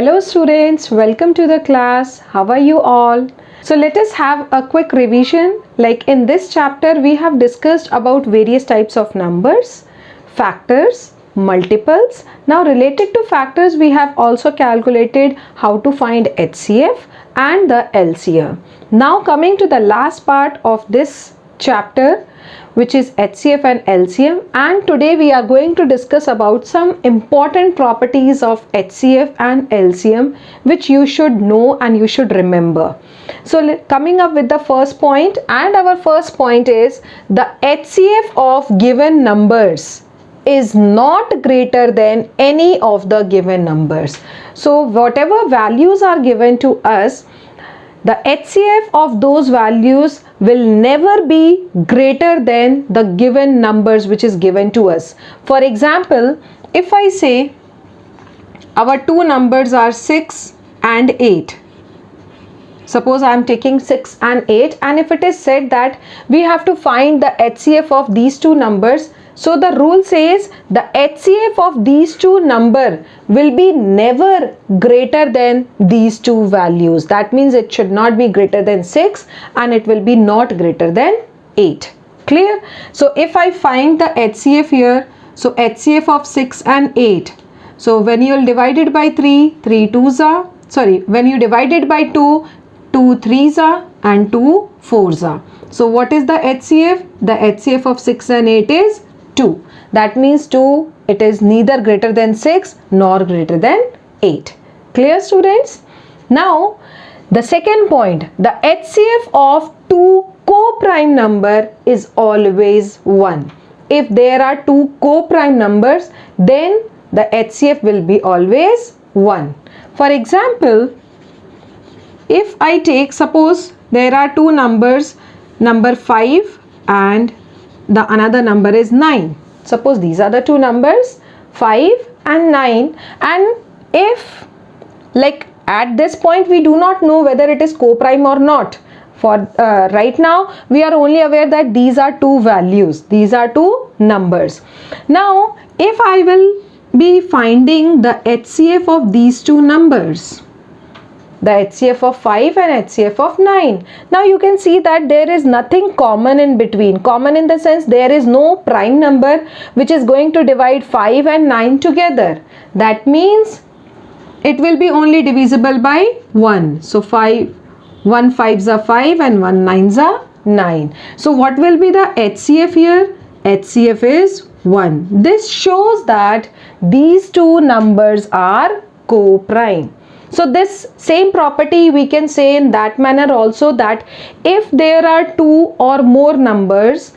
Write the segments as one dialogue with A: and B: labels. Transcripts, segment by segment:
A: Hello students, welcome to the class. How are you all? So let us have a quick revision. Like in this chapter we have discussed about various types of numbers, factors, multiples. Now related to factors we have also calculated how to find HCF and the LCM. Now coming to the last part of this chapter, which is HCF and LCM, and today we are going to discuss about some important properties of HCF and LCM which you should know and you should remember. So coming up with the first point, and our first point is the HCF of given numbers is not greater than any of the given numbers. So whatever values are given to us, the HCF of those values will never be greater than the given numbers which is given to us. For example, if I say our two numbers are 6 and 8. Suppose I am taking 6 and 8, and if it is said that we have to find the HCF of these two numbers, so the rule says the HCF of these two numbers will be never greater than these two values. That means it should not be greater than 6 and it will be not greater than 8. Clear? So if I find the HCF here, so HCF of 6 and 8. So when you will divide it by 3, 3 2s are, when you divide it by 2, 2 3s are and 2 4s are. So what is the HCF? The HCF of 6 and 8 is 2. That means 2, it is neither greater than 6 nor greater than 8. Clear students? Now the second point, the HCF of two co-prime number is always 1. If there are two co-prime numbers, then the HCF will be always 1. For example, if I take, suppose there are two numbers, number 5 and the another number is 9. Suppose these are the two numbers 5 and 9, and if like at this point we do not know whether it is co-prime or not. For right now we are only aware that these are two values, these are two numbers. Now if I will be finding the HCF of these two numbers, the HCF of 5 and HCF of 9. Now you can see that there is nothing common in between. Common in the sense there is no prime number which is going to divide 5 and 9 together. That means it will be only divisible by 1. So 1 5s are 5 and 1 9s are 9. So what will be the HCF here? HCF is 1. This shows that these two numbers are co-prime. So this same property we can say in that manner also, that if there are two or more numbers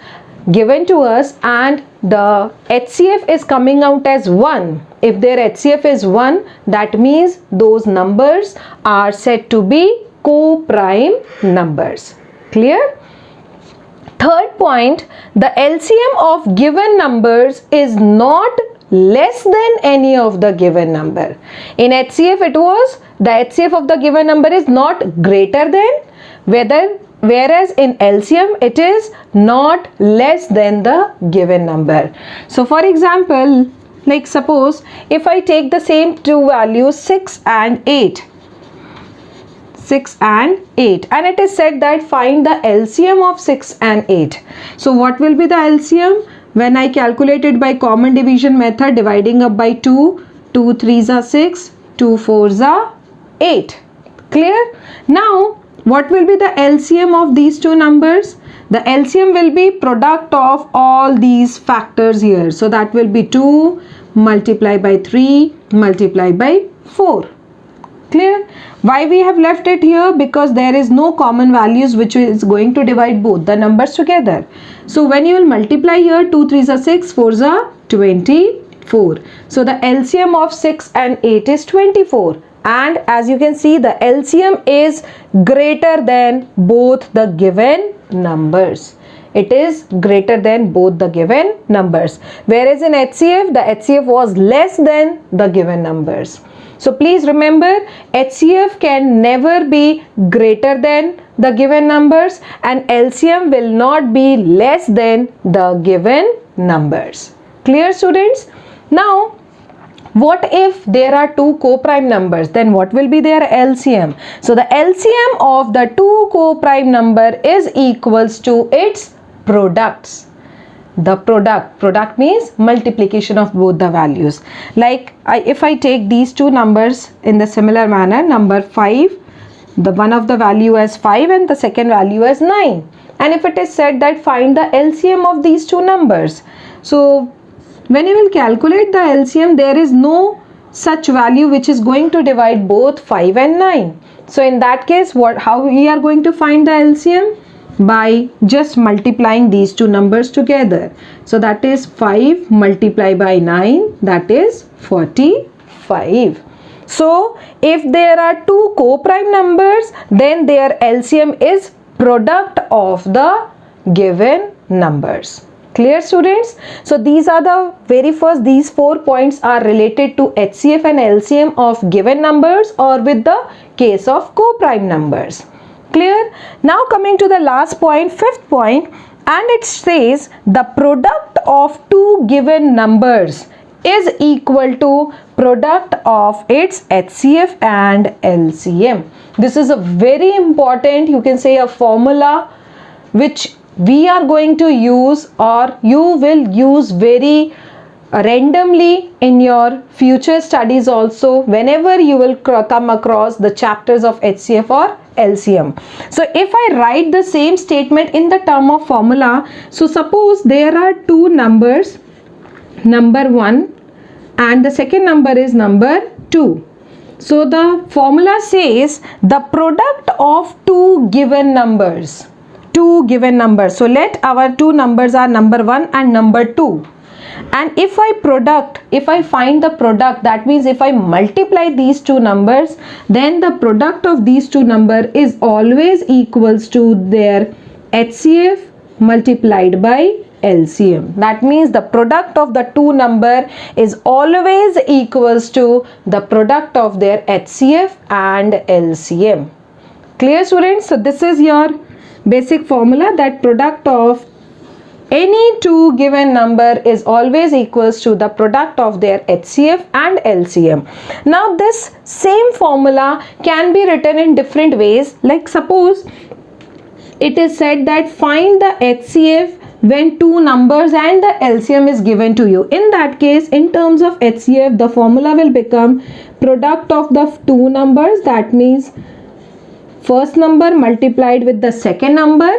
A: given to us and the HCF is coming out as 1, if their HCF is 1, that means those numbers are said to be co-prime numbers. Clear? Third point, the LCM of given numbers is not less than any of the given number. In HCF it was the HCF of the given number is not greater than, whereas in LCM it is not less than the given number. So for example, like suppose if I take the same two values 6 and 8, 6 and 8, and it is said that find the LCM of 6 and 8. So what will be the LCM? When I calculate it by common division method, dividing up by 2, 2 3s are 6, 2 4s are 8. Clear? Now what will be the LCM of these two numbers? The LCM will be product of all these factors here. So that will be 2 multiplied by 3 multiplied by 4. Clear? Why we have left it here? Because there is no common values which is going to divide both the numbers together. So when you will multiply here, 2 3s are 6, 4s are 24. So the LCM of 6 and 8 is 24. And as you can see, the LCM is greater than both the given numbers. It is greater than both the given numbers. Whereas in HCF, the HCF was less than the given numbers. So please remember, HCF can never be greater than the given numbers and LCM will not be less than the given numbers. Clear students? Now What if there are two co-prime numbers? Then what will be their LCM? So the LCM of the two co-prime number is equals to its products. The product means multiplication of both the values. Like if I take these two numbers in the similar manner, number 5, the one of the value as 5 and the second value as 9. And if it is said that find the LCM of these two numbers, so when you will calculate the LCM, there is no such value which is going to divide both 5 and 9. So in that case, how we are going to find the LCM? By just multiplying these two numbers together. So that is 5 multiplied by 9, that is 45. So if there are two co-prime numbers, then their LCM is product of the given numbers. Clear, students? So these are the very first, these 4 points are related to HCF and LCM of given numbers or with the case of co-prime numbers. Clear? Now coming to the last point, fifth point, and it says the product of two given numbers is equal to product of its HCF and LCM. This is a very important, you can say, a formula which we are going to use, or you will use very randomly in your future studies also, whenever you will come across the chapters of HCF or LCM. So if I write the same statement in the term of formula, so suppose there are two numbers, number 1 and the second number is number 2. So the formula says the product of two given numbers. So let our two numbers are number 1 and number 2. And if I find the product, that means if I multiply these two numbers, then the product of these two numbers is always equals to their HCF multiplied by LCM. That means the product of the two number is always equals to the product of their HCF and LCM. Clear, students? So this is your basic formula, that product of any two given number is always equals to the product of their HCF and LCM. Now this same formula can be written in different ways. Like suppose it is said that find the HCF when two numbers and the LCM is given to you. In that case, in terms of HCF, the formula will become product of the two numbers, that means first number multiplied with the second number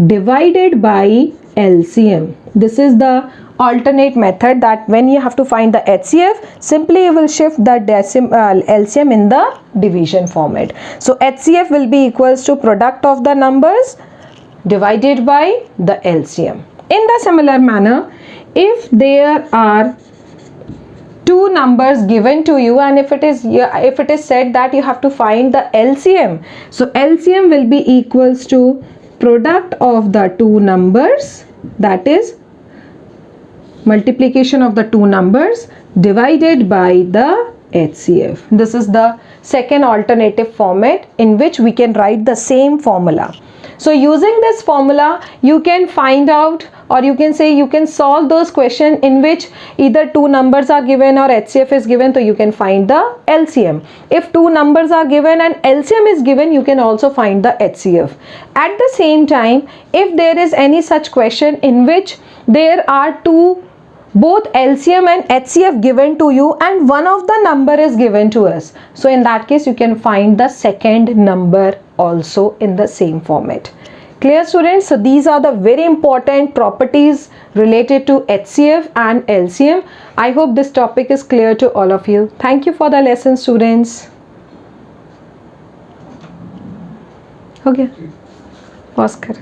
A: divided by LCM. This is the alternate method, that when you have to find the HCF, simply you will shift the LCM in the division format. So HCF will be equals to product of the numbers divided by the LCM. In the similar manner, if there are two numbers given to you and if it is said that you have to find the LCM, so LCM will be equals to product of the two numbers, that is multiplication of the two numbers divided by the HCF. This is the second alternative format in which we can write the same formula. So using this formula, you can find out, or you can say you can solve those questions in which either two numbers are given or HCF is given, so you can find the LCM. If two numbers are given and LCM is given, you can also find the HCF. At the same time, if there is any such question in which there are both LCM and HCF given to you and one of the number is given to us, so in that case you can find the second number also in the same format. Clear, students? So these are the very important properties related to HCF and LCM. I hope this topic is clear to all of you. Thank you for the lesson, students. Okay, pause kar.